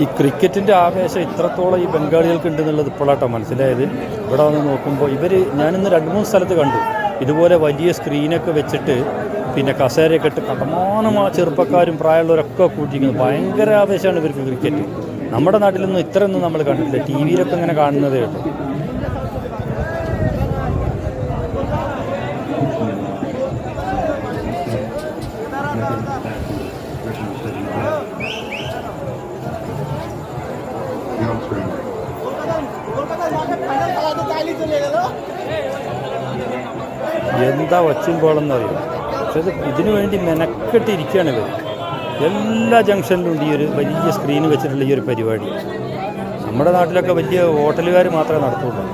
ഈ ക്രിക്കറ്റിൻ്റെ ആവേശം ഇത്രത്തോളം ഈ ബംഗാളികൾക്ക് ഉണ്ടെന്നുള്ളത് ഇപ്പോഴാട്ടോ മനസ്സിലായത്. ഇവിടെ വന്ന് നോക്കുമ്പോൾ ഞാനിന്ന് 2-3 സ്ഥലത്ത് കണ്ടു ഇതുപോലെ വലിയ സ്ക്രീനൊക്കെ വെച്ചിട്ട് പിന്നെ കസേരയൊക്കെ ഇട്ട് കടമാനം ആ ചെറുപ്പക്കാരും പ്രായമുള്ളവരൊക്കെ കൂട്ടിയിരിക്കുന്നു. ഭയങ്കര ആവേശമാണ് ഇവർക്ക് ക്രിക്കറ്റ്. നമ്മുടെ നാട്ടിലൊന്നും ഇത്രയൊന്നും നമ്മൾ കണ്ടിട്ടില്ല. ടി വിയിലൊക്കെ ഇങ്ങനെ കാണുന്നതേ ഉള്ളൂ. എന്താ വച്ചുമ്പോളെന്നറിയാം. പക്ഷെ ഇതിനു വേണ്ടി മെനക്കെട്ടിരിക്കുകയാണ് ഇവർ. എല്ലാ ജംഗ്ഷനിലും ഉണ്ട് ഈ ഒരു വലിയ സ്ക്രീൻ വെച്ചിട്ടുള്ള ഈ ഒരു പരിപാടി. നമ്മുടെ നാട്ടിലൊക്കെ വലിയ ഹോട്ടലുകാർ മാത്രമേ നടത്തുള്ളൂ.